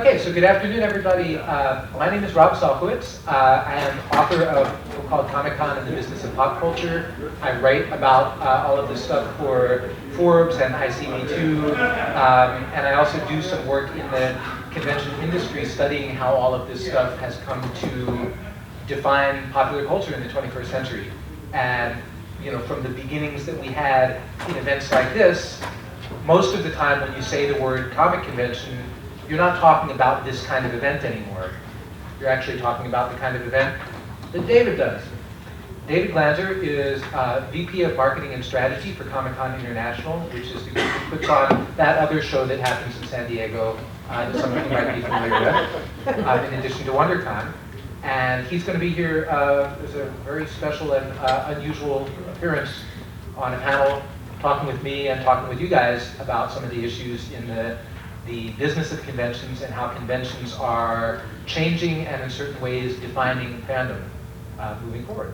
Okay, so good afternoon, everybody. My name is Rob Salkowitz. I am author of a book called Comic-Con and the Business of Pop Culture. I write about all of this stuff for Forbes and ICB2, and I also do some work in the convention industry studying how all of this stuff has come to define popular culture in the 21st century. And from the beginnings that we had in events like this, most of the time when you say the word comic convention, you're not talking about this kind of event anymore. You're actually talking about the kind of event that David does. David Glanzer is VP of Marketing and Strategy for Comic-Con International, which is the group that puts on that other show that happens in San Diego that some of you might be familiar with, in addition to WonderCon. And he's going to be here as a very special and unusual appearance on a panel talking with me and talking with you guys about some of the issues in the business of conventions and how conventions are changing and in certain ways defining fandom moving forward.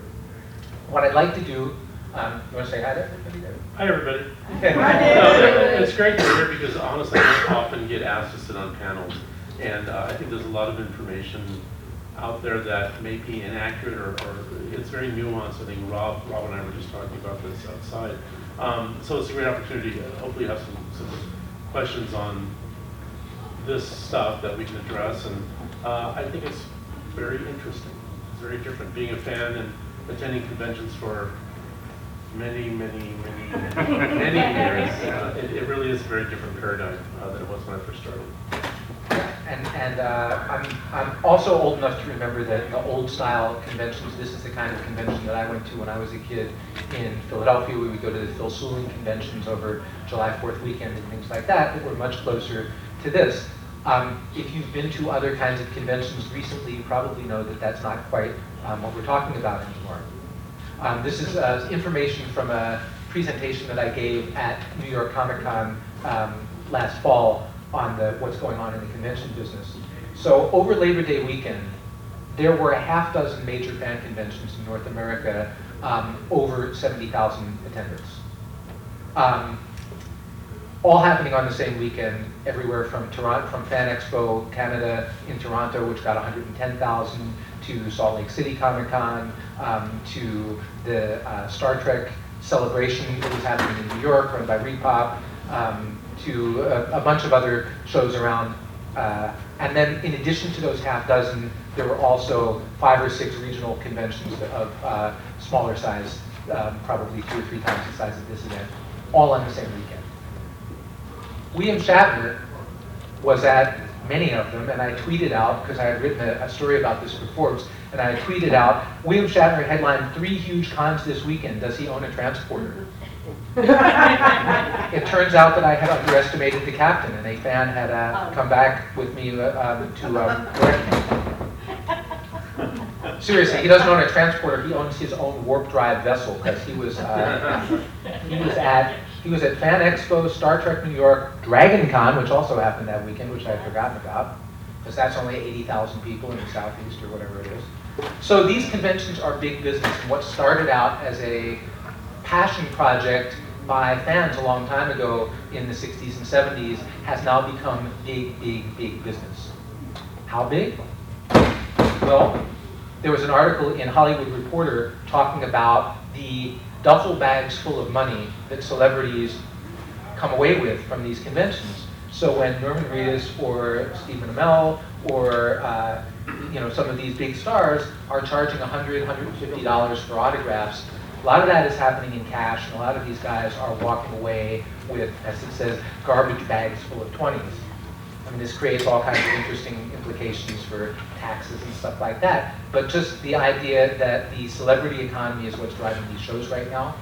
What I'd like to do, you want to say hi to everybody there? Hi everybody. Okay. It's great to hear because honestly I don't often get asked to sit on panels, and I think there's a lot of information out there that may be inaccurate or it's very nuanced. I think Rob and I were just talking about this outside. So it's a great opportunity to hopefully have some questions on this stuff that we can address, and I think it's very interesting. It's very different being a fan and attending conventions for many years. It really is a very different paradigm than it was when I first started. And I'm also old enough to remember the old style conventions. This is the kind of convention that I went to when I was a kid in Philadelphia. We would go to the Phil Seuling conventions over July 4th weekend and things like that were much closer to this. If you've been to other kinds of conventions recently, you probably know that that's not quite what we're talking about anymore. This is information from a presentation that I gave at New York Comic Con last fall on what's going on in the convention business. So over Labor Day weekend, there were a half dozen major fan conventions in North America, over 70,000 attendants. All happening on the same weekend, everywhere from Toronto, from Fan Expo Canada in Toronto, which got 110,000, to Salt Lake City Comic Con, to the Star Trek celebration that was happening in New York, run by Repop, to a bunch of other shows around. And then in addition to those half dozen, there were also 5 or 6 regional conventions of smaller size, probably 2 or 3 times the size of this event, all on the same weekend. William Shatner was at many of them, and I tweeted out, because I had written a story about this for Forbes, and I tweeted out, William Shatner headlined 3 huge cons this weekend. Does he own a transporter? It turns out that I had underestimated the captain, and a fan had come back with me to correct me. Seriously, he doesn't own a transporter. He owns his own warp drive vessel, because he was at Fan Expo, Star Trek New York, Dragon Con, which also happened that weekend, which I had forgotten about, because that's only 80,000 people in the Southeast or whatever it is. So these conventions are big business, and what started out as a passion project by fans a long time ago in the 60s and 70s has now become big business. How big? Well, there was an article in Hollywood Reporter talking about the duffel bags full of money that celebrities come away with from these conventions. So when Norman Reedus or Stephen Amell or some of these big stars are charging $100, $150 for autographs, a lot of that is happening in cash, and a lot of these guys are walking away with, as it says, garbage bags full of 20s. I mean, this creates all kinds of interesting implications for taxes and stuff like that. But just the idea that the celebrity economy is what's driving these shows right now.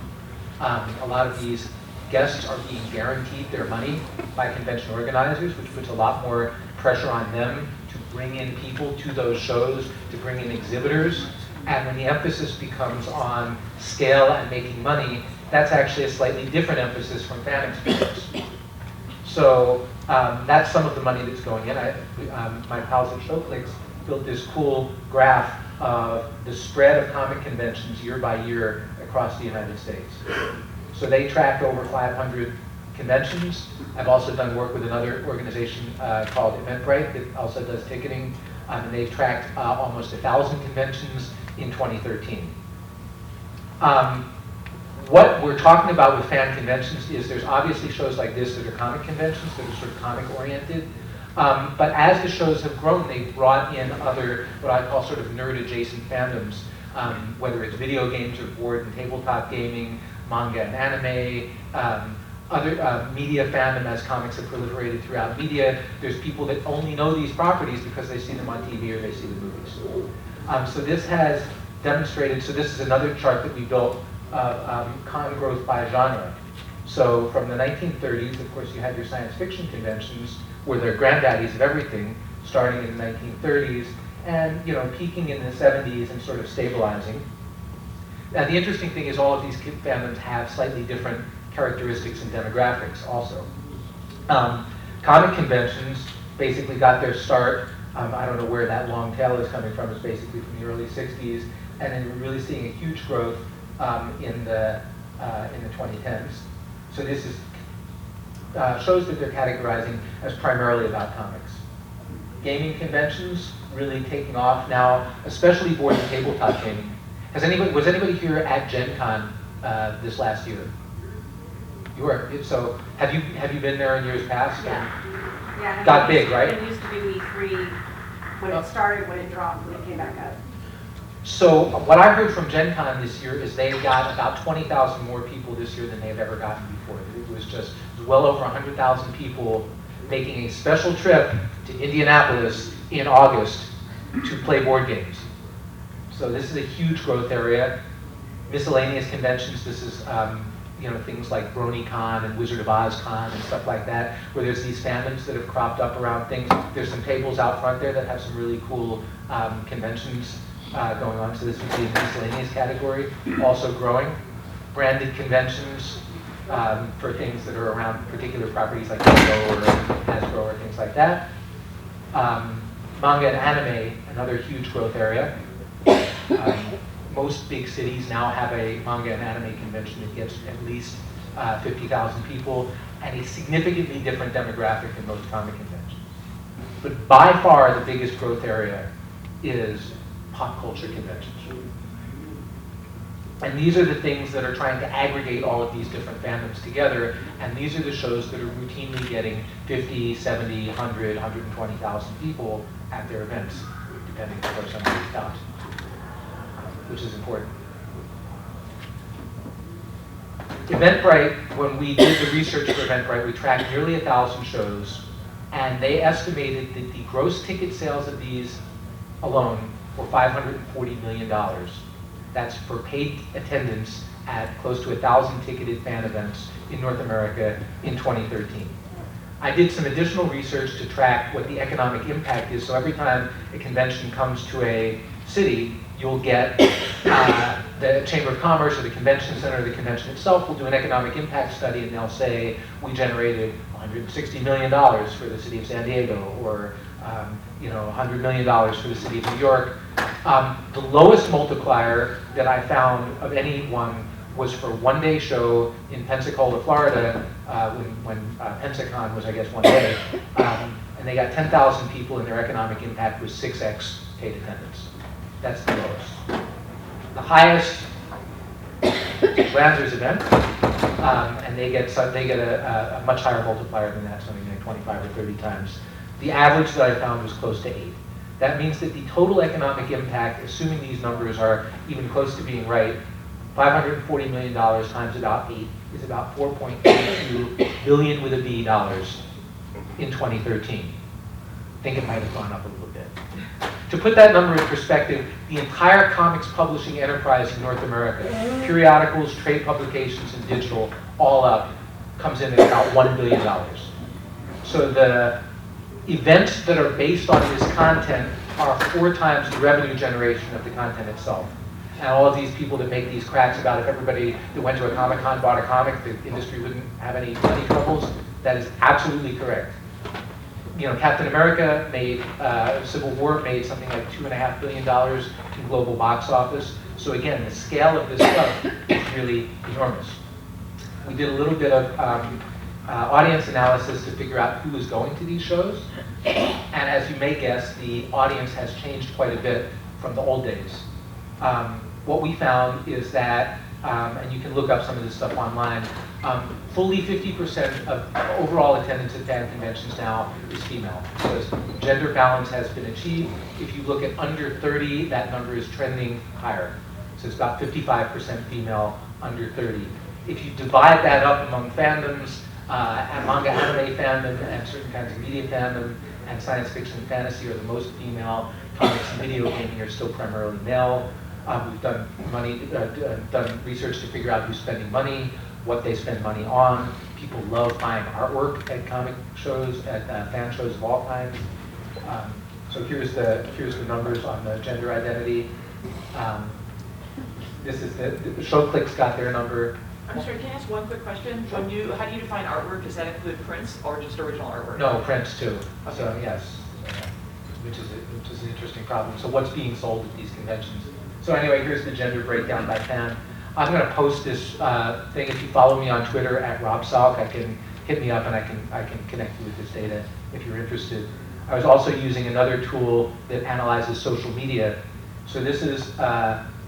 A lot of these guests are being guaranteed their money by convention organizers, which puts a lot more pressure on them to bring in people to those shows, to bring in exhibitors. And when the emphasis becomes on scale and making money, that's actually a slightly different emphasis from fan experience. So that's some of the money that's going in. My pals at ShowClicks built this cool graph of the spread of comic conventions year by year across the United States. So they tracked over 500 conventions. I've also done work with another organization called Eventbrite that also does ticketing, and they've tracked almost 1,000 conventions in 2013. What we're talking about with fan conventions is there's obviously shows like this that are comic conventions that are sort of comic oriented. But as the shows have grown, they've brought in other, what I call sort of nerd adjacent fandoms, whether it's video games or board and tabletop gaming, manga and anime, other media fandom as comics have proliferated throughout media. There's people that only know these properties because they see them on TV or they see the movies. So this has demonstrated, so this is another chart that we built, con growth by genre. So from the 1930s, of course, you had your science fiction conventions, were the granddaddies of everything, starting in the 1930s, and peaking in the 70s and sort of stabilizing. Now, the interesting thing is all of these fandoms have slightly different characteristics and demographics also. Comic conventions basically got their start, I don't know where that long tail is coming from, it's basically from the early 60s, and then we're really seeing a huge growth in the 2010s. So this is shows that they're categorizing as primarily about comics. Gaming conventions really taking off now, especially board and tabletop gaming. Was anybody here at Gen Con this last year? You were. So have you been there in years past? Yeah. Got big, right? It used to be E3 when it started, when it dropped, when it came back up. So what I heard from Gen Con this year is they got about 20,000 more people this year than they've ever gotten before. It was well over 100,000 people making a special trip to Indianapolis in August to play board games. So this is a huge growth area. Miscellaneous conventions, this is things like BronyCon and Wizard of Oz Con and stuff like that, where there's these fandoms that have cropped up around things. There's some tables out front there that have some really cool conventions going on. So this would be a miscellaneous category, also growing. Branded conventions for things that are around particular properties like Lego or Hasbro or things like that. Manga and anime, another huge growth area. Most big cities now have a manga and anime convention that gets at least 50,000 people, and a significantly different demographic than most comic conventions. But by far the biggest growth area is pop culture conventions. And these are the things that are trying to aggregate all of these different fandoms together, and these are the shows that are routinely getting 50, 70, 100, 120,000 people at their events, depending on where somebody's counts, which is important. Eventbrite, when we did the research for Eventbrite, we tracked nearly 1,000 shows, and they estimated that the gross ticket sales of these alone were $540 million. That's for paid attendance at close to 1,000 ticketed fan events in North America in 2013. I did some additional research to track what the economic impact is. So every time a convention comes to a city, you'll get the Chamber of Commerce or the Convention Center or the convention itself will do an economic impact study, and they'll say, we generated $160 million for the city of San Diego, or $100 million for the city of New York. The lowest multiplier that I found of any one was for a one-day show in Pensacola, Florida, when Pensacon was, I guess, one day. And they got 10,000 people, and their economic impact was 6x paid attendance. That's the lowest. The highest is Lanzer's event, and they get a much higher multiplier than that, something like 25 or 30 times. The average that I found was close to 8. That means that the total economic impact, assuming these numbers are even close to being right, $540 million times about 8 is about $4.82 billion with a B dollars in 2013. I think it might have gone up a little bit. To put that number in perspective, the entire comics publishing enterprise in North America, periodicals, trade publications, and digital, all up, comes in at about $1 billion. So the events that are based on this content are 4 times the revenue generation of the content itself. And all of these people that make these cracks about if everybody that went to a Comic-Con bought a comic, the industry wouldn't have any money troubles, that is absolutely correct. Captain America made, Civil War made something like $2.5 billion in global box office. So again, the scale of this stuff is really enormous. We did a little bit of audience analysis to figure out who is going to these shows. And as you may guess, the audience has changed quite a bit from the old days. What we found is that, and you can look up some of this stuff online, fully 50% of overall attendance at fan conventions now is female. So gender balance has been achieved. If you look at under 30, that number is trending higher. So it's about 55% female under 30. If you divide that up among fandoms, and manga anime fandom and certain kinds of media fandom and science fiction and fantasy are the most female, comics and video gaming are still primarily male. We've done done research to figure out who's spending money, what they spend money on. People love buying artwork at comic shows, at fan shows of all kinds. So here's the numbers on the gender identity. This is the show clicks got their number. I'm sorry, can I ask one quick question? How do you define artwork? Does that include prints or just original artwork? No, prints too. Okay. So yes, which is an interesting problem. So what's being sold at these conventions? So anyway, here's the gender breakdown by fan. I'm going to post this thing. If you follow me on Twitter at Rob Salk, I can hit me up and I can connect you with this data if you're interested. I was also using another tool that analyzes social media. So this is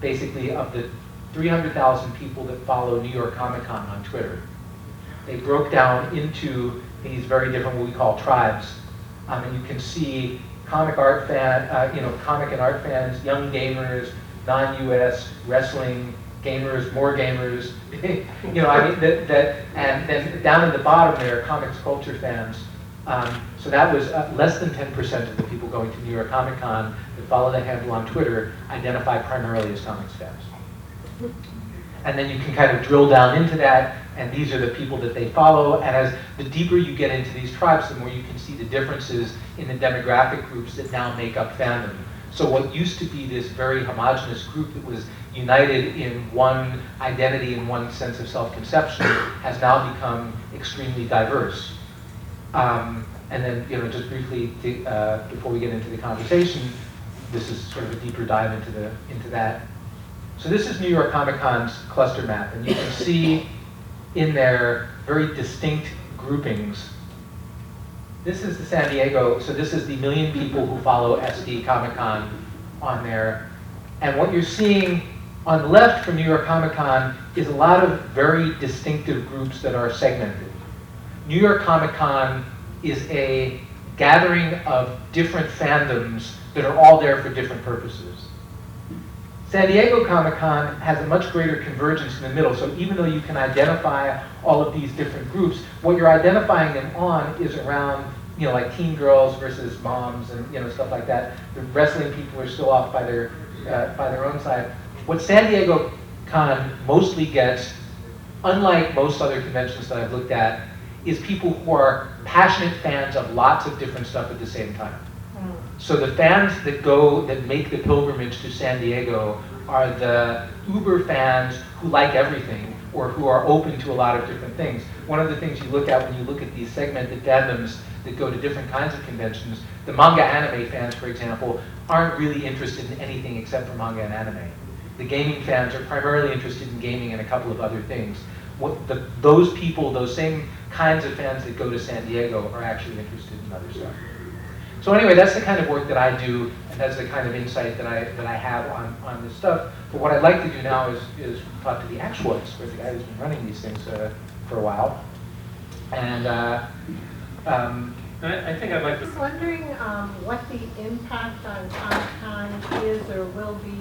basically of the 300,000 people that follow New York Comic Con on Twitter. They broke down into these very different, what we call tribes. And you can see comic art comic and art fans, young gamers, non-US, wrestling gamers, more gamers. I mean, and then down at the bottom there, comics culture fans. So that was less than 10% of the people going to New York Comic Con that follow the handle on Twitter identify primarily as comics fans. And then you can kind of drill down into that, and these are the people that they follow. And as the deeper you get into these tribes, the more you can see the differences in the demographic groups that now make up fandom. So what used to be this very homogenous group that was united in one identity and one sense of self-conception has now become extremely diverse. And then, just briefly, before we get into the conversation, this is sort of a deeper dive into that. So this is New York Comic Con's cluster map, and you can see in there very distinct groupings. This is the San Diego, so this is the 1 million people who follow SD Comic Con on there. And what you're seeing on the left from New York Comic Con is a lot of very distinctive groups that are segmented. New York Comic Con is a gathering of different fandoms that are all there for different purposes. San Diego Comic Con has a much greater convergence in the middle, so even though you can identify all of these different groups, what you're identifying them on is around, like teen girls versus moms and stuff like that. The wrestling people are still off by their own side. What San Diego Con mostly gets, unlike most other conventions that I've looked at, is people who are passionate fans of lots of different stuff at the same time. So the fans that make the pilgrimage to San Diego are the uber fans who like everything or who are open to a lot of different things. One of the things you look at when you look at these segmented fandoms that go to different kinds of conventions, the manga anime fans, for example, aren't really interested in anything except for manga and anime. The gaming fans are primarily interested in gaming and a couple of other things. Those people, those same kinds of fans that go to San Diego are actually interested in other stuff. So anyway, that's the kind of work that I do, and that's the kind of insight that I have on this stuff. But what I'd like to do now is talk to the actual expert, the guy who's been running these things for a while. And I think I'd like I was to. wondering what the impact on Comic-Con is or will be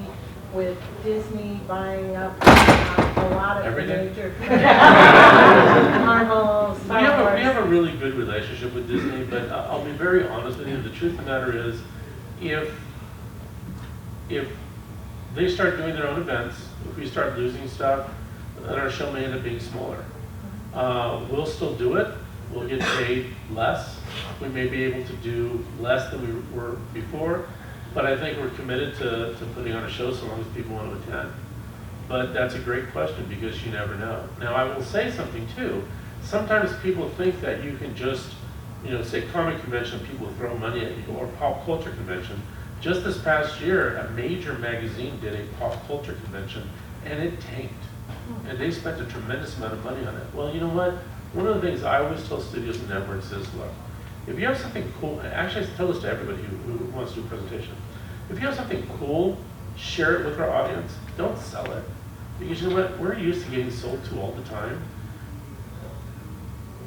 with Disney buying up a lot of the Everything? major Marvel, Star Wars. We have a really good relationship with Disney, but I'll be very honest with you. The truth of the matter is, if they start doing their own events, if we start losing stuff, then our show may end up being smaller. We'll still do it. We'll get paid less. We may be able to do less than we were before, but I think we're committed to putting on a show so long as people want to attend. But that's a great question because you never know. Now I will say something too. Sometimes people think that you can just, say comic convention, people throw money at you, or pop culture convention. Just this past year, a major magazine did a pop culture convention, and it tanked. And they spent a tremendous amount of money on it. Well, you know what? One of the things I always tell studios and networks is, look, if you have something cool, actually I tell this to everybody who wants to do a presentation. If you have something cool, share it with our audience. Don't sell it. Because you know what, we're used to getting sold to all the time.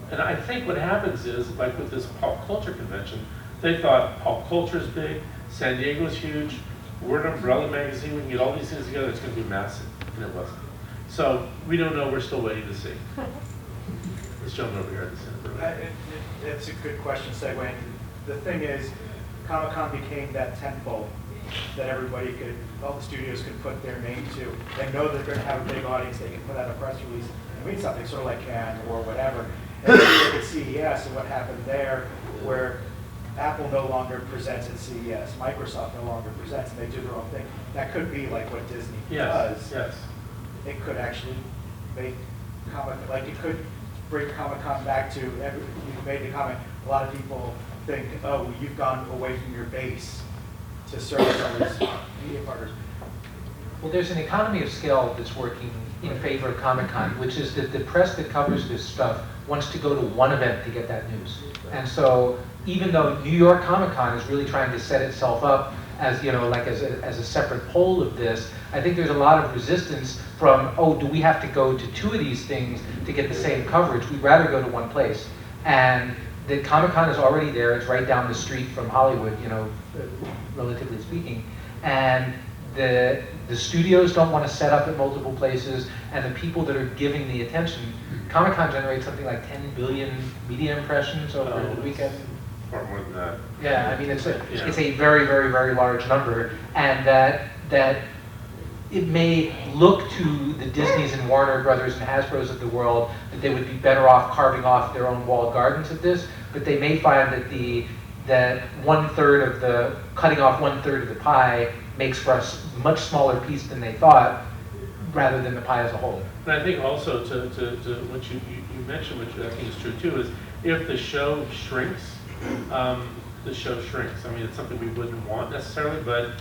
And I think what happens is, like with this pop culture convention, they thought pop culture is big, San Diego's huge, we're an umbrella magazine, we can get all these things together, it's gonna be massive, and it wasn't. So, we don't know, we're still waiting to see. This gentleman over here at the center. It's a good question, segue. The thing is, Comic-Con became that tentpole that everybody could, all the studios could put their name to. They know they're gonna have a big audience, they can put out a press release and mean something, sort of like Cannes or whatever. And then you look at CES and what happened there, where Apple no longer presents at CES, Microsoft no longer presents, and they do their own thing. That could be like what Disney does. Yes. It could actually make like it could bring Comic-Con back to, you made the comment, a lot of people think, oh, you've gone away from your base to service all these media partners. Well, there's an economy of scale that's working in favor of Comic-Con, which is that the press that covers this stuff wants to go to one event to get that news. And so even though New York Comic-Con is really trying to set itself up as, you know, like as a separate pole of this, I think there's a lot of resistance from, oh, do we have to go to two of these things to get the same coverage? We'd rather go to one place. And the Comic-Con is already there. It's right down the street from Hollywood, you know, relatively speaking. And the studios don't want to set up at multiple places, and the people that are giving the attention, Comic-Con generates something like 10 billion media impressions over the weekend. Far more than that. Yeah, I mean, it's a very, very, very large number, and that it may look to the Disneys and Warner Brothers and Hasbros of the world that they would be better off carving off their own walled gardens of this, but they may find that that cutting off 1/3 of the pie makes for a much smaller piece than they thought, rather than the pie as a whole. And I think also to what you mentioned, which I think is true too, is if the show shrinks, the show shrinks. I mean, it's something we wouldn't want necessarily, but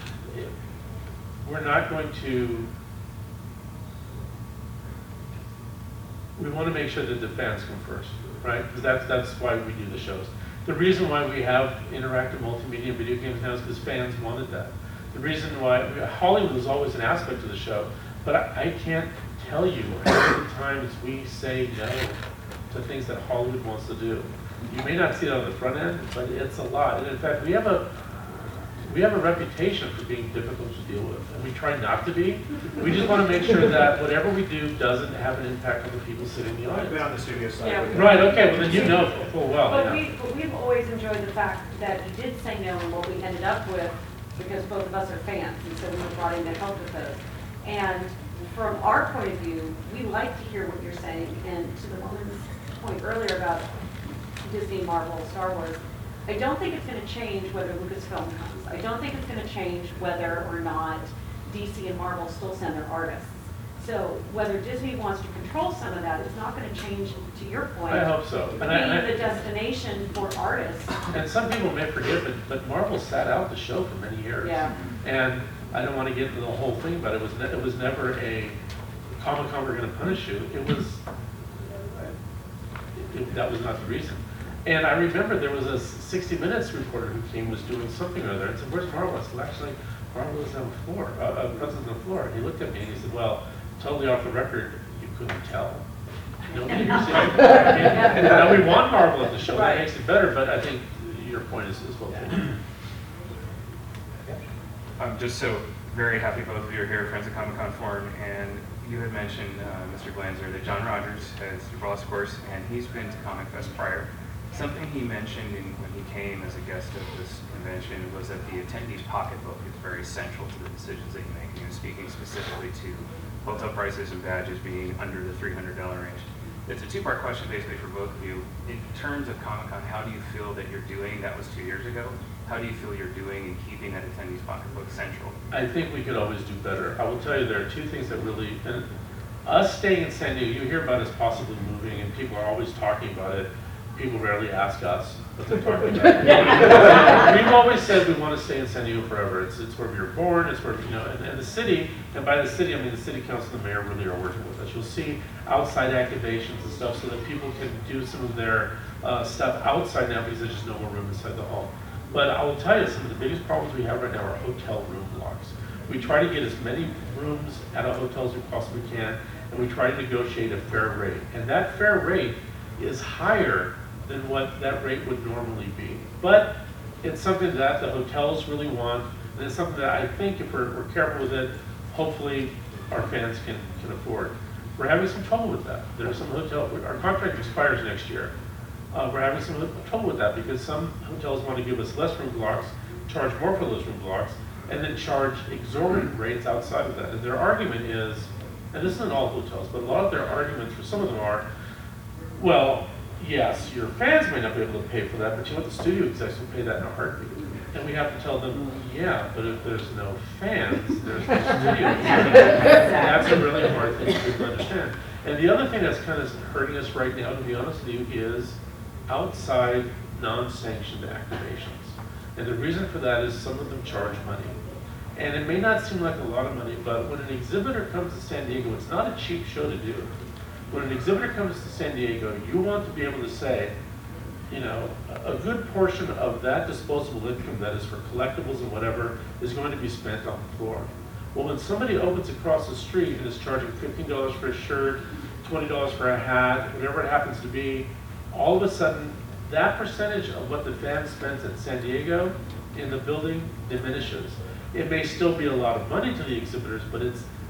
we're not going to, we want to make sure that the fans come first, right? Because that's why we do the shows. The reason why we have interactive multimedia video games now is because fans wanted that. The reason why, Hollywood was always an aspect of the show, but I can't tell you how many times we say no to things that Hollywood wants to do. You may not see it on the front end, but it's a lot. And in fact, we have a reputation for being difficult to deal with, and we try not to be. We just want to make sure that whatever we do doesn't have an impact on the people sitting in the I've been audience. on the studio side. Yeah. Right, okay, well then you know full well. But Yeah. we've always enjoyed the fact that you did say no and what we ended up with, because both of us are fans, and so we were brought in to help with those. And from our point of view, we like to hear what you're saying, and to the woman's point earlier about Disney, Marvel, Star Wars, I don't think it's going to change whether Lucasfilm comes. I don't think it's going to change whether or not DC and Marvel still send their artists. So whether Disney wants to control some of that, it's not going to change, to your point. I hope so. Being the destination for artists. And some people may forget, but Marvel sat out the show for many years. Yeah. And I don't want to get into the whole thing, but it was never a Comic-Con we're going to punish you. That was not the reason. And I remember there was a 60 Minutes reporter who came, was doing something or other, and said, "Where's Marvel?" I said, "Well, actually, Marvel was on the floor, president on the floor." And he looked at me and he said, "Well, totally off the record, you couldn't tell." Nobody here said, and now we want Marvel at the show, that makes it better, but I think your point is well taken. I'm just so very happy both of you are here, Friends of Comic-Con Forum, and you had mentioned, Mr. Glanzer, that John Rogers has your boss, of course, and he's been to Comic Fest prior. Something he mentioned when he came as a guest of this convention was that the attendee's pocketbook is very central to the decisions that you make. He was speaking specifically to hotel prices and badges being under the $300 range. It's a two-part question basically for both of you. In terms of Comic-Con, how do you feel that you're doing? That was 2 years ago. How do you feel you're doing in keeping that attendee's pocketbook central? I think we could always do better. I will tell you there are two things that really, and us staying in San Diego, you hear about us possibly moving and people are always talking about it. people rarely ask us what they're talking about. We've always said we want to stay in San Diego forever. It's where we were born, it's where, and the city, and by the city, I mean the city council and the mayor really are working with us. You'll see outside activations and stuff so that people can do some of their stuff outside now because there's just no more room inside the hall. But I will tell you, some of the biggest problems we have right now are hotel room blocks. We try to get as many rooms at a hotel as we possibly can, and we try to negotiate a fair rate. And that fair rate is higher than what that rate would normally be. But it's something that the hotels really want, and it's something that I think if we're careful with it, hopefully our fans can afford. We're having some trouble with that. There are some hotels, our contract expires next year. We're having some trouble with that because some hotels want to give us less room blocks, charge more for those room blocks, and then charge exorbitant rates outside of that. And their argument is, and this isn't all hotels, but a lot of their arguments for some of them are, well, yes, your fans may not be able to pay for that, but you know what, the studio execs will pay that in a heartbeat. And we have to tell them, yeah, but if there's no fans, there's no studio execs. And that's a really hard thing for people to understand. And the other thing that's kind of hurting us right now, to be honest with you, is outside non-sanctioned activations. And the reason for that is some of them charge money. And it may not seem like a lot of money, but when an exhibitor comes to San Diego, it's not a cheap show to do. When an exhibitor comes to San Diego, you want to be able to say, a good portion of that disposable income that is for collectibles and whatever is going to be spent on the floor. Well, when somebody opens across the street and is charging $15 for a shirt, $20 for a hat, whatever it happens to be, all of a sudden, that percentage of what the fan spends at San Diego in the building diminishes. It may still be a lot of money to the exhibitors, but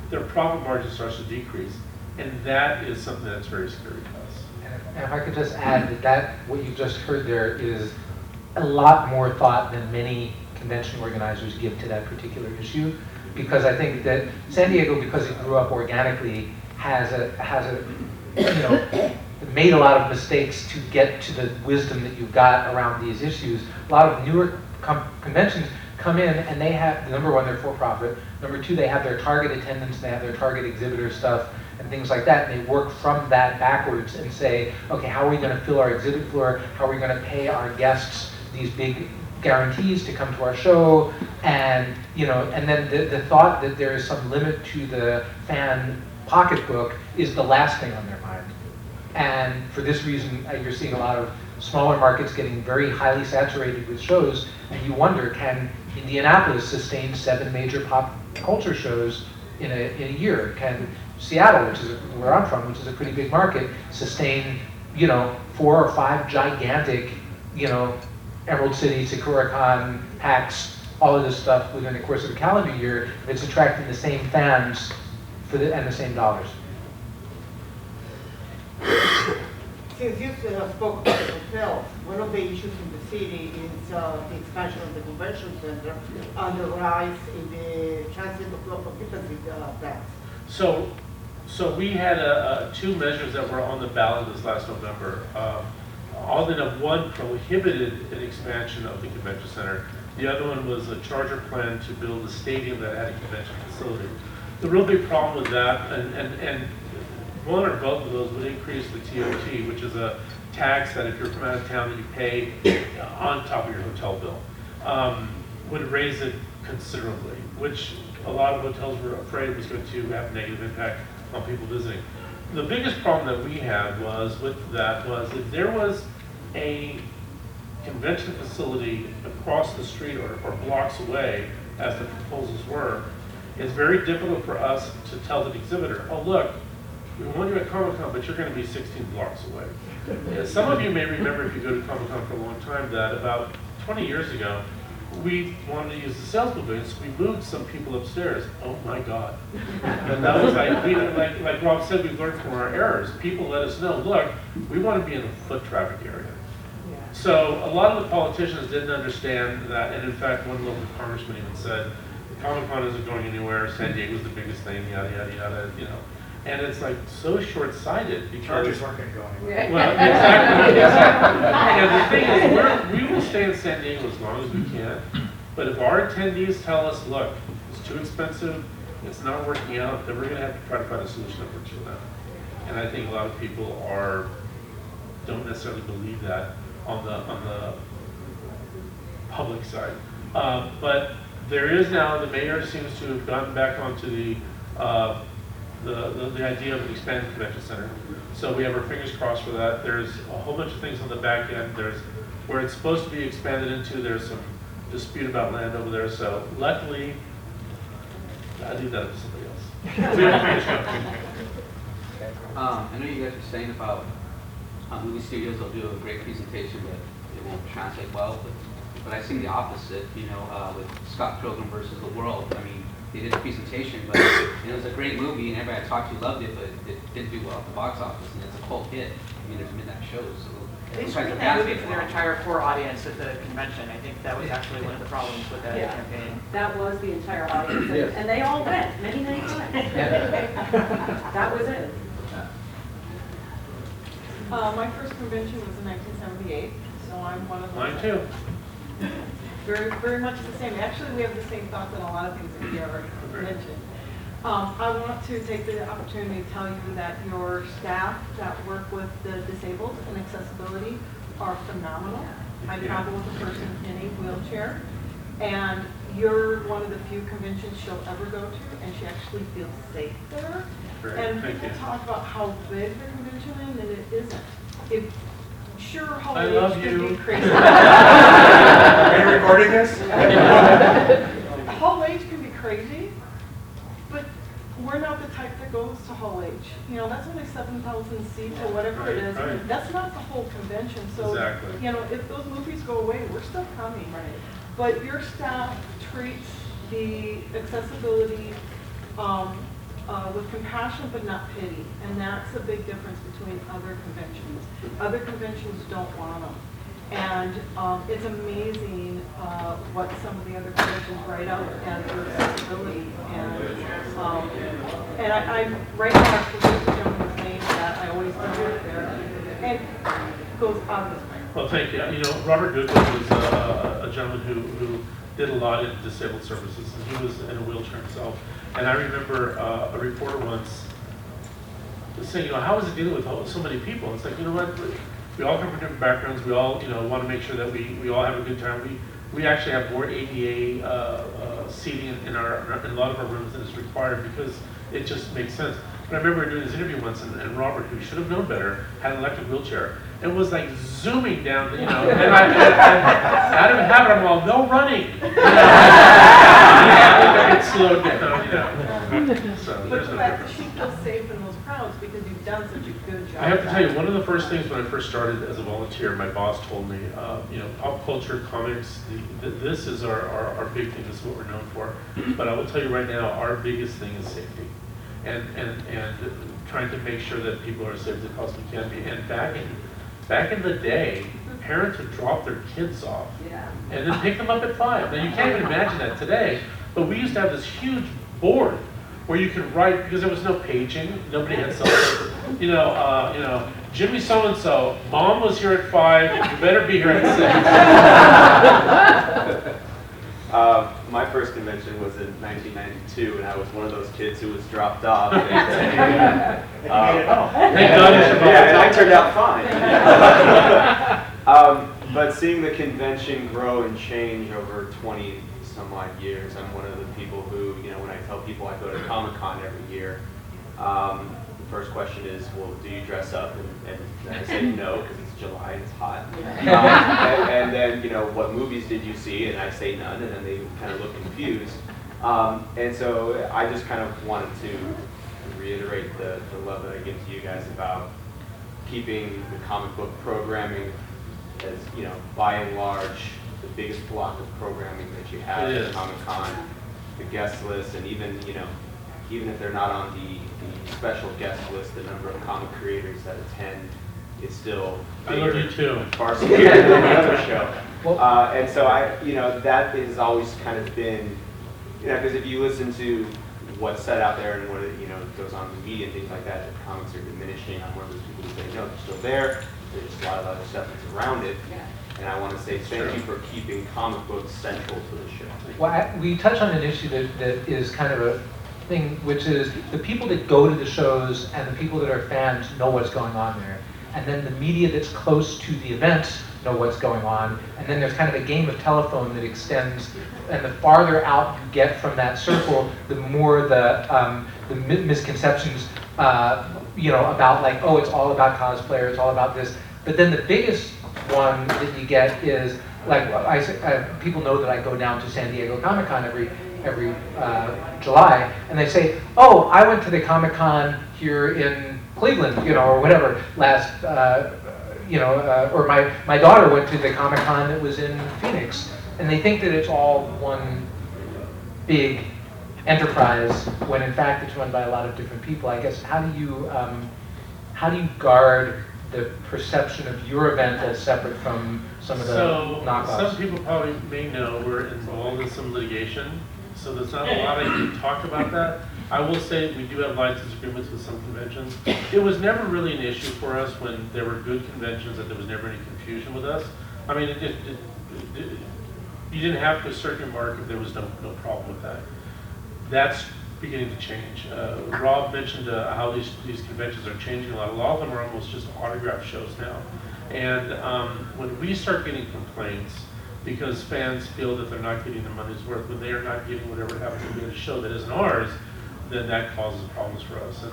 their profit margin starts to decrease. And that is something that's very scary to us. And if I could just add that what you just heard there is a lot more thought than many convention organizers give to that particular issue. Because I think that San Diego, because it grew up organically, has made a lot of mistakes to get to the wisdom that you've got around these issues. A lot of newer conventions come in and they have, number one, they're for-profit. Number two, they have their target attendance, they have their target exhibitor stuff and things like that. And they work from that backwards and say, okay, how are we going to fill our exhibit floor? How are we going to pay our guests these big guarantees to come to our show? And and then the thought that there is some limit to the fan pocketbook is the last thing on their mind. And for this reason, you're seeing a lot of smaller markets getting very highly saturated with shows, and you wonder, can Indianapolis sustain 7 major pop culture shows in a year? Can Seattle, which is where I'm from, which is a pretty big market, sustain 4 or 5 gigantic, Emerald City, SakuraCon, PAX, all of this stuff within the course of a calendar year that's attracting the same fans and the same dollars? Since you spoke about the hotels, one of the issues in the city is the expansion of the convention center and the rise in the transit occupancy tax. So we had 2 measures that were on the ballot this last November. Oddly enough, one prohibited an expansion of the convention center. The other one was a charter plan to build a stadium that had a convention facility. The real big problem with that, and one or both of those would increase the TOT, which is a tax that if you're from out of town that you pay on top of your hotel bill, would raise it considerably, which a lot of hotels were afraid was going to have a negative impact on people visiting. The biggest problem that we had was if there was a convention facility across the street or blocks away, as the proposals were, it's very difficult for us to tell the exhibitor, oh look, we want you at Comic-Con, but you're going to be 16 blocks away. Some of you may remember, if you go to Comic-Con for a long time, that about 20 years ago, we wanted to use the sales pavilion, so we moved some people upstairs. Oh my God. And that was like Rob said, we learned from our errors. People let us know, look, we want to be in the foot traffic area. So a lot of the politicians didn't understand that, and in fact, one local congressman even said, Comic-Con isn't going anywhere, San Diego's the biggest thing, yada, yada, yada, And it's like so short-sighted because Charges aren't going to go anywhere. well, exactly. And the thing is, we will stay in San Diego as long as we can. But if our attendees tell us, look, it's too expensive, it's not working out, then we're going to have to try to find a solution that works for them. And I think a lot of people are don't necessarily believe that on the public side. But there is now, the mayor seems to have gotten back onto the idea of an expanded convention center. So we have our fingers crossed for that. There's a whole bunch of things on the back end. There's where it's supposed to be expanded into, there's some dispute about land over there. So luckily, I leave that to somebody else. We have our fingers crossed. I know you guys were saying about movie studios will do a great presentation, but it won't translate well. But I've seen the opposite, you know, with Scott Pilgrim versus The World. I mean, they did a presentation, but it was a great movie, and everybody I talked to loved it, but it didn't do well at the box office, and it's a cult hit. I mean, there's midnight shows, so They sometimes screened the that fans movie get for their wrong. entire core audience at the convention. I think that was actually one of the problems with that Yeah. campaign. That was the entire audience, Yes. and they all went many, many times. That was it. My first convention was in 1978, so I'm one of those. Mine too. Very, very much the same. Actually, we have the same thoughts on a lot of things that you already mentioned. I want to take the opportunity to tell you that your staff that work with the disabled and accessibility are phenomenal. I travel with a person in a wheelchair, and you're one of the few conventions she'll ever go to, and she actually feels safe there. Great, And thank people you. talk about how big the convention is, and it isn't. Sure, I Hall love H can you. be crazy. Are you recording this? Hall H can be crazy, but we're not the type that goes to Hall H. You know, that's only 7,000 seats or whatever it is. Right, right. That's not the whole convention. So, Exactly. you know, if those movies go away, we're still coming. But your staff treats the accessibility with compassion but not pity, and that's a big difference between other conventions. Other conventions don't want them. And it's amazing what some of the other conventions write out as for accessibility. And I right now I forget the gentleman's name that I always do work there, and it goes out of his way. Well, thank you. You know, Robert Goodwin was a gentleman who did a lot in disabled services, and he was in a wheelchair himself. And I remember a reporter once saying, you know, how is it dealing with so many people? It's like, you know what, we all come from different backgrounds. We all, you know, want to make sure that we all have a good time. We actually have more ADA seating in a lot of our rooms than is required because it just makes sense. But I remember doing this interview once, and Robert, who should have known better, had an electric wheelchair and was like zooming down, you know, and out of habit, I'm all, no running. It's slowed down, you know. So But there's the no fact that difference. she feels safe in those crowds because you've done such a good job. I have to tell you, one of the first things when I first started as a volunteer, my boss told me, you know, pop culture, comics, this is our big thing, this is what we're known for. But I will tell you right now, our biggest thing is safety. And trying to make sure that people are as safe as possibly can be. And back in the day, parents would drop their kids off Yeah. and then pick them up at 5. Now you can't even imagine that today, but we used to have this huge board where you could write, because there was no paging, nobody had cell phones. You know, Jimmy so-and-so, mom was here at 5, you better be here at 6. My first convention was in 1992, and I was one of those kids who was dropped off. And Thank God you survived. yeah, and I turned out fine. But seeing the convention grow and change over 20 some odd years, I'm one of the people who, you know, when I tell people I go to Comic-Con every year, the first question is, well, do you dress up? And I say no, because it's July and it's hot. And then, you know, what movies did you see? And I say none, and then they kind of look confused. And so I just kind of wanted to reiterate the love that I give to you guys about keeping the comic book programming as, you know, by and large, the biggest block of programming that you have at Comic-Con, the guest list, and even, you know, even if they're not on the special guest list, the number of comic creators that attend is still I love you too. far superior than the other show. And so you know, that has always kind of been, you know, because if you listen to what's said out there and what, you know, goes on in the media and things like that, that comics are diminishing. I'm one of those people who say, no, they're still there. There's just a lot of other stuff that's around it. Yeah. And I want to say thank you for keeping comic books central to the show. Well, we touch on an issue that is kind of a thing, which is the people that go to the shows and the people that are fans know what's going on there. and then the media that's close to the event know what's going on, and then there's kind of a game of telephone that extends, and the farther out you get from that circle, the more the misconceptions, about like, oh, it's all about cosplayer, it's all about this. But then the biggest one that you get is, like, people know that I go down to San Diego Comic-Con every July, and they say, oh, I went to the Comic-Con here in Cleveland, or whatever, last, or my daughter went to the Comic-Con that was in Phoenix, and they think that it's all one big enterprise, when in fact it's run by a lot of different people. I guess, how do you guard the perception of your event as separate from some of the knockoffs? Some people probably may know we're involved in some litigation, so there's not a lot I can talk about that. I will say we do have license agreements with some conventions. It was never really an issue for us when there were good conventions, that there was never any confusion with us. I mean, you didn't have to assert your mark if there was no problem with that. That's beginning to change. Rob mentioned how these conventions are changing a lot. A lot of them are almost just autograph shows now. And when we start getting complaints because fans feel that they're not getting their money's worth, when they are not getting whatever happens to be a show that isn't ours, then that causes problems for us.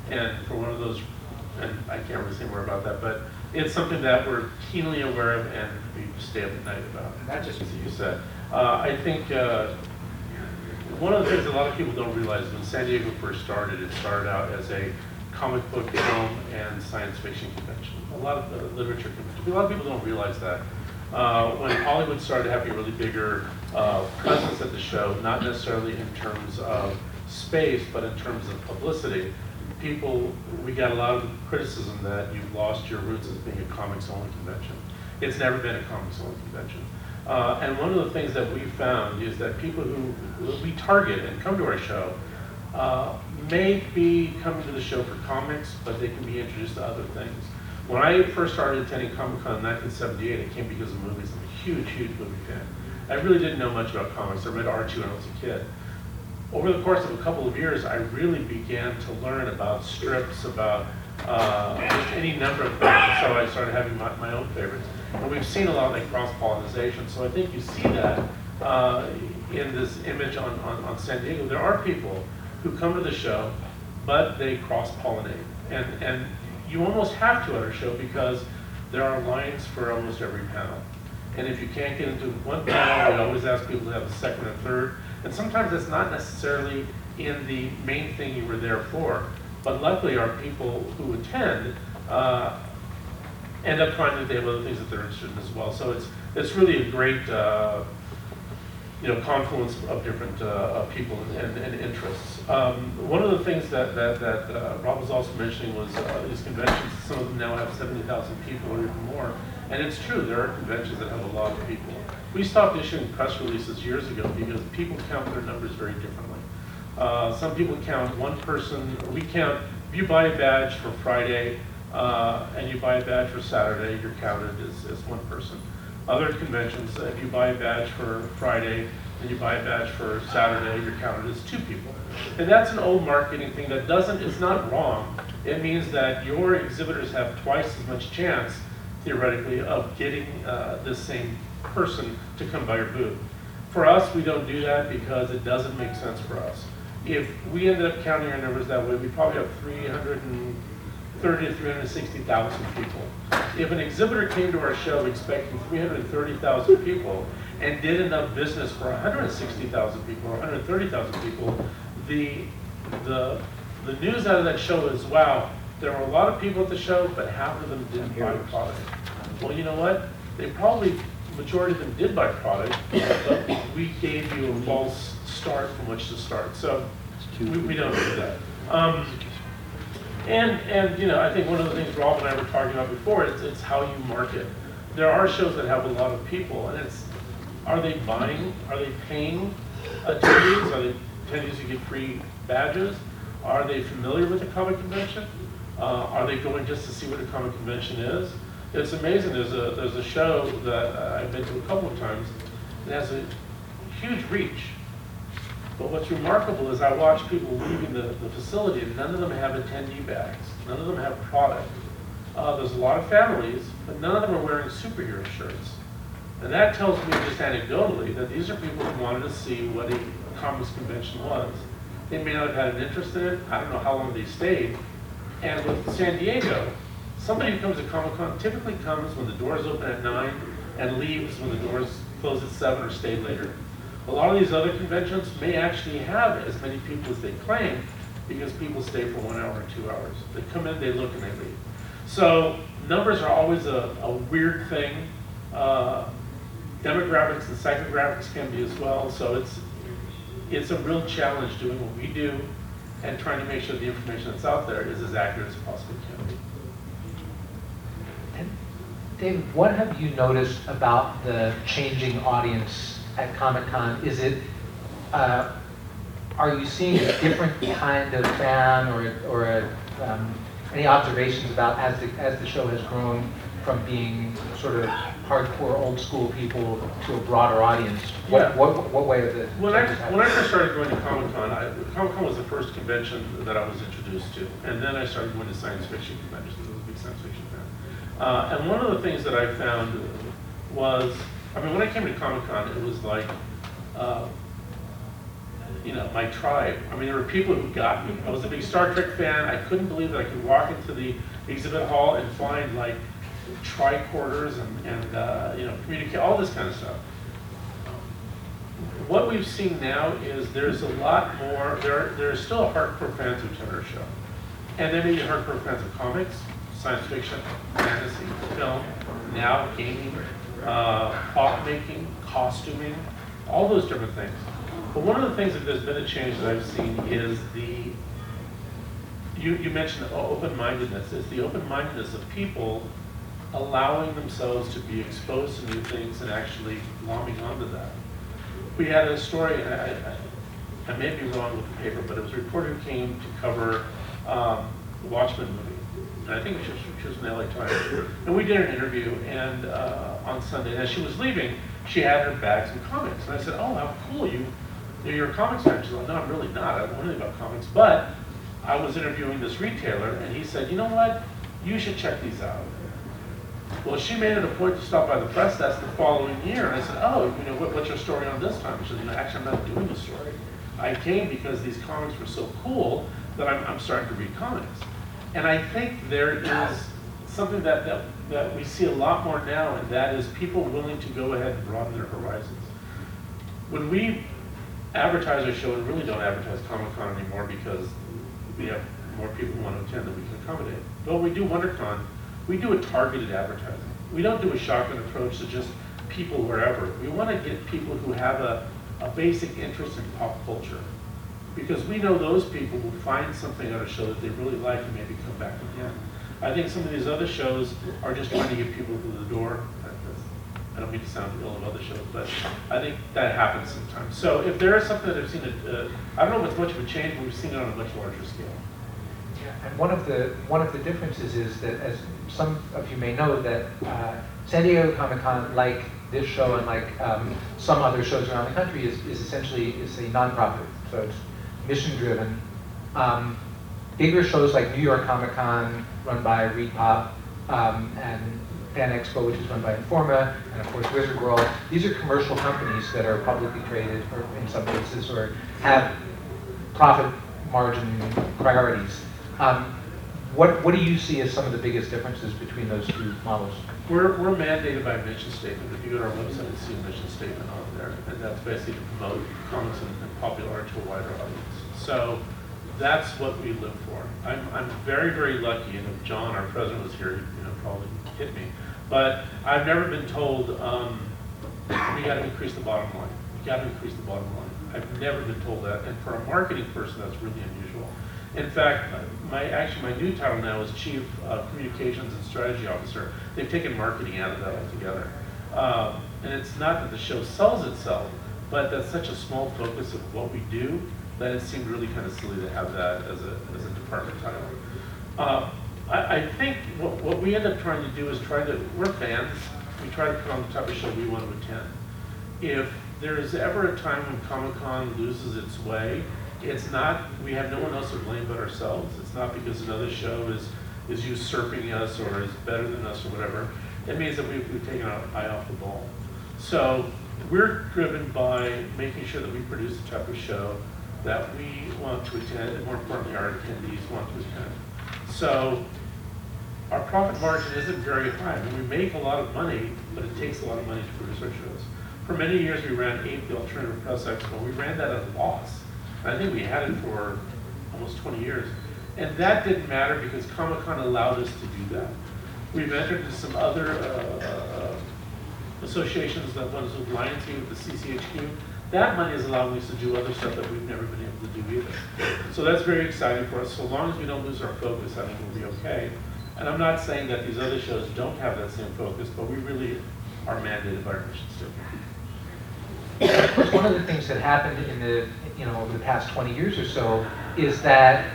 And for one of those, and I can't really say more about that, but it's something that we're keenly aware of and we stay up at night about. And that just, as you said. I think one of the things a lot of people don't realize, when San Diego first started, it started out as a comic book, film, and science fiction convention. A lot of literature convention. A lot of people don't realize that. When Hollywood started having a really bigger presence at the show, not necessarily in terms of space, but in terms of publicity, we got a lot of criticism that you've lost your roots as being a comics-only convention. It's never been a comics-only convention. And one of the things that we found is that people who we target and come to our show may be coming to the show for comics, but they can be introduced to other things. When I first started attending Comic-Con in 1978, it came because of movies. I'm a huge, huge movie fan. I really didn't know much about comics. I read Archie when I was a kid. Over the course of a couple of years, I really began to learn about strips, about just any number of things. So I started having my own favorites. And we've seen a lot of that cross-pollination. So I think you see that in this image on San Diego. There are people who come to the show, but they cross-pollinate. And you almost have to at our show because there are lines for almost every panel. And if you can't get into one panel, we always ask people to have a second or third. And sometimes that's not necessarily in the main thing you were there for. But luckily our people who attend end up finding that they have other things that they're interested in as well. So it's really a great confluence of different people and interests. One of the things that Rob was also mentioning was these conventions. Some of them now have 70,000 people or even more. And it's true, there are conventions that have a lot of people. We stopped issuing press releases years ago because people count their numbers very differently. Some people count one person. We count, if you buy a badge for Friday and you buy a badge for Saturday, you're counted as one person. Other conventions, if you buy a badge for Friday and you buy a badge for Saturday, you're counted as two people. And that's an old marketing thing that it's not wrong. It means that your exhibitors have twice as much chance, theoretically, of getting this same person to come by your booth. For us, we don't do that because it doesn't make sense for us. If we ended up counting our numbers that way, we probably have 330 to 360,000 people. If an exhibitor came to our show expecting 330,000 people and did enough business for 160,000 people or 130,000 people, the news out of that show is, wow, there were a lot of people at the show, but half of them didn't buy product. Well, you know what? Majority of them did buy product, but we gave you a false start from which to start. So we don't do that. And I think one of the things Rob and I were talking about before is it's how you market. There are shows that have a lot of people, and are they buying? Are they paying attendees? Are they attendees who get free badges? Are they familiar with the comic convention? Are they going just to see what a comic convention is? It's amazing. There's a show that I've been to a couple of times. It has a huge reach. But what's remarkable is I watch people leaving the facility and none of them have attendee bags. None of them have product. there's a lot of families, but none of them are wearing superhero shirts. And that tells me just anecdotally that these are people who wanted to see what a comics convention was. They may not have had an interest in it. I don't know how long they stayed. And with San Diego, somebody who comes to Comic-Con typically comes when the doors open at 9 and leaves when the doors close at 7 or stay later. A lot of these other conventions may actually have as many people as they claim because people stay for 1 hour or 2 hours. They come in, they look, and they leave. So numbers are always a weird thing. Demographics and psychographics can be as well. So it's a real challenge doing what we do and trying to make sure the information that's out there is as accurate as it possibly can be. And David, what have you noticed about the changing audience at Comic-Con? Is it, are you seeing a different kind of fan or any observations about as the show has grown from being sort of hardcore old school people to a broader audience? What way is it? When I first started going to Comic-Con, Comic-Con was the first convention that I was introduced to, and then I started going to science fiction conventions. I was a big science fiction fan. And one of the things that I found was, I mean, when I came to Comic-Con, it was like, you know, my tribe. I mean, there were people who got me. I was a big Star Trek fan. I couldn't believe that I could walk into the exhibit hall and find like tricorders and you know, communicate, all this kind of stuff. What we've seen now is there's a lot more, there are still hardcore fans who attend our show. And then maybe hardcore fans of comics, science fiction, fantasy, film, now gaming, prop making, costuming, all those different things. But one of the things that there's been a change that I've seen is you mentioned open-mindedness. It's the open-mindedness of people allowing themselves to be exposed to new things and actually glomming onto that. We had a story, I may be wrong with the paper, but it was a reporter who came to cover the Watchmen movie. And I think she was from the LA Times. And we did an interview and on Sunday, and as she was leaving, she had her bags of comics. And I said, oh, how cool, you're a comics fan. She's like, no, I'm really not. I don't know anything about comics. But I was interviewing this retailer, and he said, you know what? You should check these out. Well, she made it a point to stop by the press desk the following year, and I said, oh, you know, what's your story on this time? She said, you know, actually, I'm not doing a story. I came because these comics were so cool that I'm starting to read comics. And I think there is something that we see a lot more now, and that is people willing to go ahead and broaden their horizons. When we advertise our show, and really don't advertise Comic-Con anymore because we have more people who want to attend than we can accommodate. But when we do WonderCon, we do a targeted advertising. We don't do a shotgun approach to just people wherever. We want to get people who have a basic interest in pop culture. Because we know those people will find something at a show that they really like and maybe come back again. I think some of these other shows are just trying to get people through the door. I don't mean to sound ill of other shows, but I think that happens sometimes. So if there is something that I've seen, I don't know if it's much of a change, but we've seen it on a much larger scale. And one of the differences is that, as some of you may know, that San Diego Comic-Con, like this show and like some other shows around the country, is essentially a nonprofit. So it's mission-driven. Bigger shows like New York Comic-Con, run by Reed Pop, and Fan Expo, which is run by Informa, and of course Wizard World. These are commercial companies that are publicly traded, or in some cases, or have profit margin priorities. What do you see as some of the biggest differences between those two models? We're mandated by a mission statement. If you go to our website, you'll see a mission statement on there, and that's basically to promote comics and popular art to a wider audience. So that's what we live for. I'm very, very lucky, and if John, our president, was here, he'd probably hit me. But I've never been told, we got to increase the bottom line. We got to increase the bottom line. I've never been told that, and for a marketing person, that's really unusual. In fact, my new title now is Chief Communications and Strategy Officer. They've taken marketing out of that altogether. And it's not that the show sells itself, but that's such a small focus of what we do that it seemed really kind of silly to have that as a department title. I think what we end up trying to do is we're fans, we try to put on the type of show we want to attend. If there's ever a time when Comic-Con loses its way, it's not, we have no one else to blame but ourselves. It's not because another show is is usurping us or is better than us or whatever. It means that we've taken our eye off the ball. So we're driven by making sure that we produce the type of show that we want to attend, and more importantly, our attendees want to attend. So our profit margin isn't very high. I mean, we make a lot of money, but it takes a lot of money to produce our shows. For many years, we ran APE, the Alternative Press Expo. We ran that at a loss. And I think we had it for almost 20 years. And that didn't matter because Comic-Con allowed us to do that. We've entered into some other associations, that ones with Lionsgate, with the CCHQ. That money is allowing us to do other stuff that we've never been able to do either. So that's very exciting for us. So long as we don't lose our focus, I think we'll be okay. And I'm not saying that these other shows don't have that same focus, but we really are mandated by our mission statement. Of course, one of the things that happened in the, over the past 20 years or so is that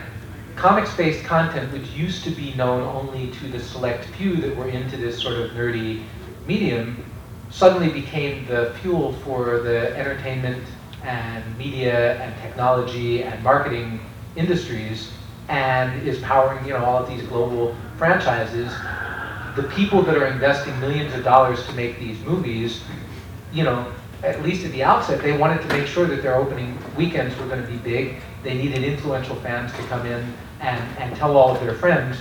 comics-based content, which used to be known only to the select few that were into this sort of nerdy medium, suddenly became the fuel for the entertainment and media and technology and marketing industries, and is powering all of these global franchises. The people that are investing millions of dollars to make these movies, at least at the outset, they wanted to make sure that their opening weekends were going to be big. They needed influential fans to come in and tell all of their friends,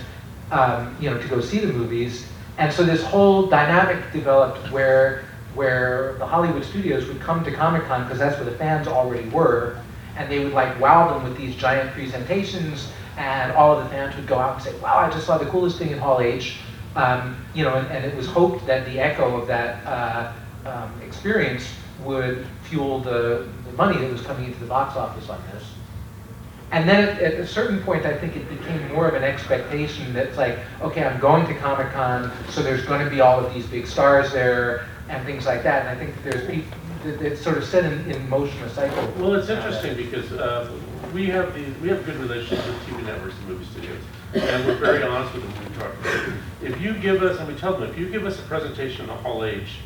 to go see the movies. And so this whole dynamic developed where the Hollywood studios would come to Comic-Con because that's where the fans already were, and they would wow them with these giant presentations, and all of the fans would go out and say, wow, I just saw the coolest thing in Hall H. And it was hoped that the echo of that experience would fuel the money that was coming into the box office on this. And then at a certain point, I think it became more of an expectation that's okay, I'm going to Comic-Con, so there's going to be all of these big stars there and things like that. And I think that there's people that sort of set in motion a cycle. Well, it's interesting because we have good relationships with TV networks and movie studios, and we're very honest with them when we talk to them. If you give us, and we tell them, if you give us a presentation on Hall H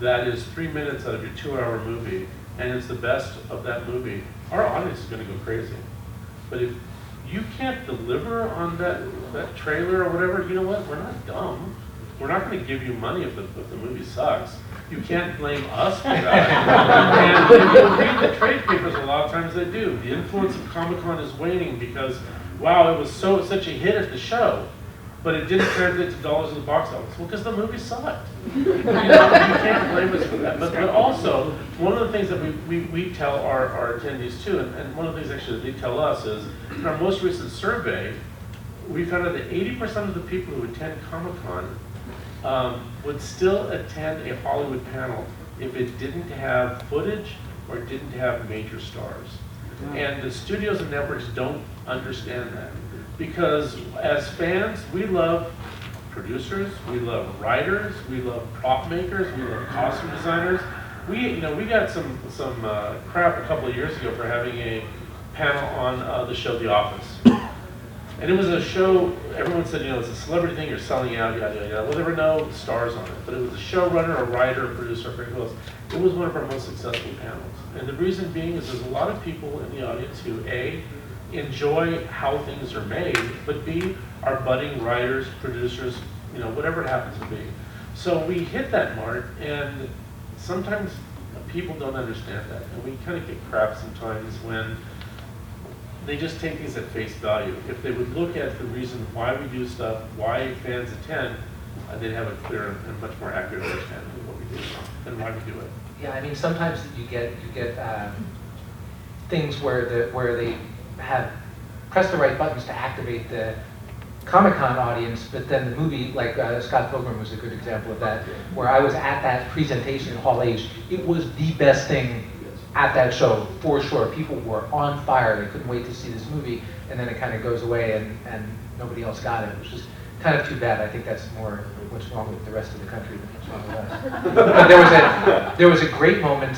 that is 3 minutes out of your 2-hour movie, and it's the best of that movie, our audience is going to go crazy. But if you can't deliver on that trailer or whatever, you know what? We're not dumb. We're not going to give you money if the movie sucks. You can't blame us for that. And if you read the trade papers, a lot of times they do. The influence of Comic-Con is waning because, wow, it was such a hit at the show, but it didn't translate to dollars in the box office. Well, because the movie sucked. You can't blame us for that. But also, one of the things that we tell our attendees too, and one of the things actually that they tell us is, in our most recent survey, we found out that 80% of the people who attend Comic-Con would still attend a Hollywood panel if it didn't have footage or didn't have major stars. And the studios and networks don't understand that. Because as fans, we love producers, we love writers, we love prop makers, we love costume designers. We got some crap a couple of years ago for having a panel on the show The Office. And it was a show, everyone said, it's a celebrity thing, you're selling out, yada, yada, yada. Well, there were no stars on it, but it was a showrunner, a writer, a producer, who else. It was one of our most successful panels. And the reason being is there's a lot of people in the audience who, A, enjoy how things are made, but B, are budding writers, producers, whatever it happens to be. So we hit that mark, and sometimes people don't understand that. And we kind of get crap sometimes when they just take these at face value. If they would look at the reason why we do stuff, why fans attend, they'd have a clear and much more accurate understanding of what we do and why we do it. Yeah, I mean, sometimes you get things where they have pressed the right buttons to activate the Comic-Con audience, but then the movie, like Scott Pilgrim was a good example of that, where I was at that presentation in Hall H. It was the best thing at that show, for sure. People were on fire. They couldn't wait to see this movie, and then it kind of goes away and nobody else got it, which is kind of too bad. I think that's more what's wrong with the rest of the country than what's wrong with us. But there was a great moment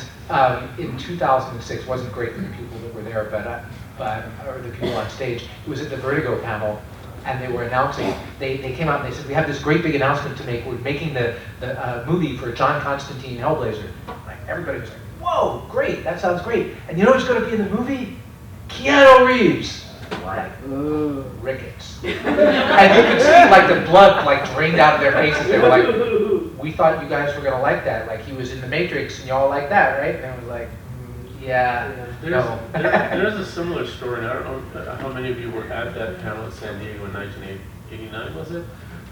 in 2006. It wasn't great for the people that were there, or the people on stage. It was at the Vertigo panel, and they were announcing, they came out and they said, we have this great big announcement to make. We're making the movie for John Constantine Hellblazer. Everybody was like, whoa, great, that sounds great. And you know who's going to be in the movie? Keanu Reeves. And we're like, ooh, rickets. And you could see like the blood like drained out of their faces. They were like, we thought you guys were gonna like that. Like he was in the Matrix and y'all like that, right? And I was like, yeah, no. There's a similar story, and I don't know how many of you were at that panel in San Diego in 1989, was it?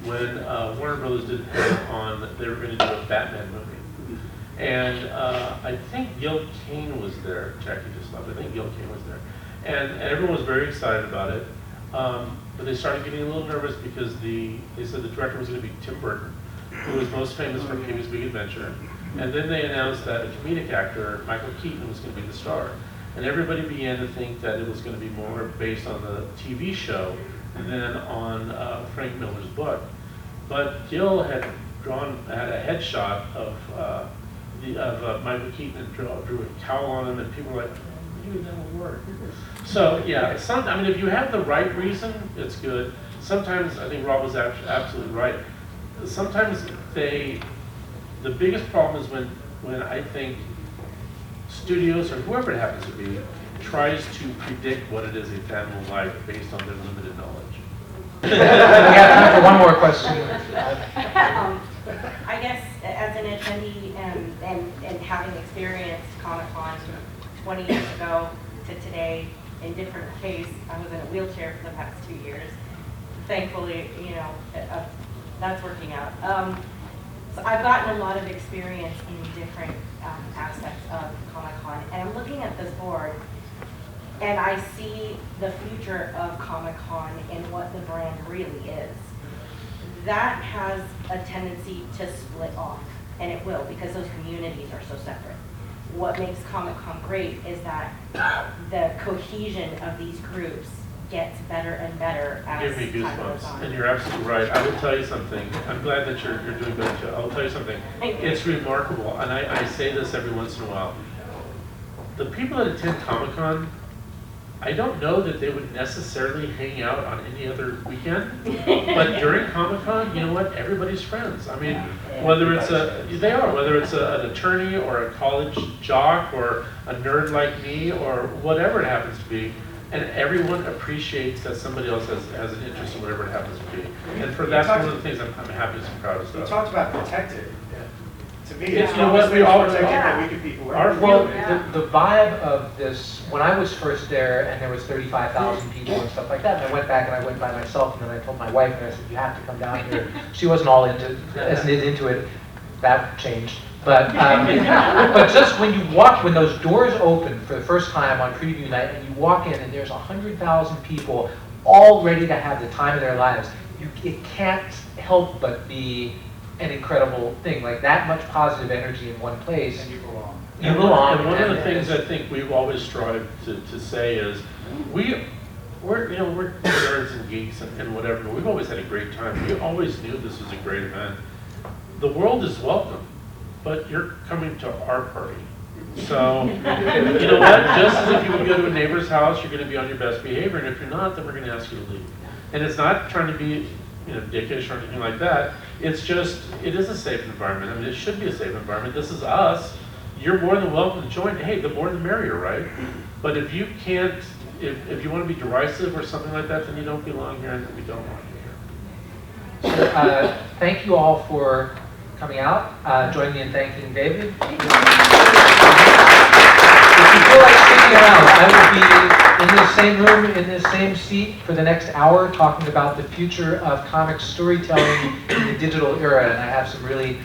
When Warner Brothers did a panel on, they were going to do a Batman movie. And I think Gil Kane was there. Jackie just left. I think Gil Kane was there. And everyone was very excited about it. But they started getting a little nervous because they said the director was going to be Tim Burton, who was most famous for Pee-wee's Big Adventure. And then they announced that a comedic actor, Michael Keaton, was going to be the star. And everybody began to think that it was going to be more based on the TV show than on Frank Miller's book. But Gil had a headshot of Michael Keaton and drew a cowl on him, and people were like, "Maybe that'll work." So yeah, I mean, if you have the right reason, it's good. Sometimes I think Rob was absolutely right. Sometimes the biggest problem is when I think studios or whoever it happens to be tries to predict what it is a fan will like based on their limited knowledge. We have time for one more question. I guess as an attendee and having experienced Comic-Con 20 years ago to today in different ways, I was in a wheelchair for the past 2 years. Thankfully, that's working out. So I've gotten a lot of experience in different aspects of Comic-Con, and I'm looking at this board, and I see the future of Comic-Con and what the brand really is. That has a tendency to split off, and it will, because those communities are so separate. What makes Comic-Con great is that the cohesion of these groups gets better and better as Give me time goes goosebumps, on. and you're absolutely right. I will tell you something. I'm glad that you're doing good too. I'll tell you something. Thank you. It's remarkable, and I say this every once in a while. The people that attend Comic-Con, I don't know that they would necessarily hang out on any other weekend, but during Comic-Con, you know what? Everybody's friends. I mean, whether it's an attorney or a college jock or a nerd like me or whatever it happens to be, and everyone appreciates that somebody else has an interest in whatever it happens to be. And that's one of the things I'm happiest and proud of You stuff. talked about protected. To me, It's, it's you know what, we always all- protected Yeah. that we could people. Well, the vibe of this, when I was first there and there was 35,000 people and stuff like that, and I went back and I went by myself and then I told my wife and I said, you have to come down here. She wasn't all into it. That changed. But just when you walk, when those doors open for the first time on preview night and you walk in and there's 100,000 people all ready to have the time of their lives, it can't help but be an incredible thing. Like that much positive energy in one place. And you belong. You belong. And one of the things I think we've always strived to say is we're nerds and geeks and whatever, but we've always had a great time. We always knew this was a great event. The world is welcome, but you're coming to our party. So, you know what? Just as if you would go to a neighbor's house, you're going to be on your best behavior, and if you're not, then we're going to ask you to leave. And it's not trying to be, dickish or anything like that. It's just, it is a safe environment. I mean, it should be a safe environment. This is us. You're more than welcome to join. Hey, the more the merrier, right? But if you can't, if you want to be derisive or something like that, then you don't belong here, and we don't want you here. So, thank you all for coming out. Join me in thanking David. If you feel like sticking around, I will be in this same room, in this same seat for the next hour talking about the future of comic storytelling in the digital era, and I have some really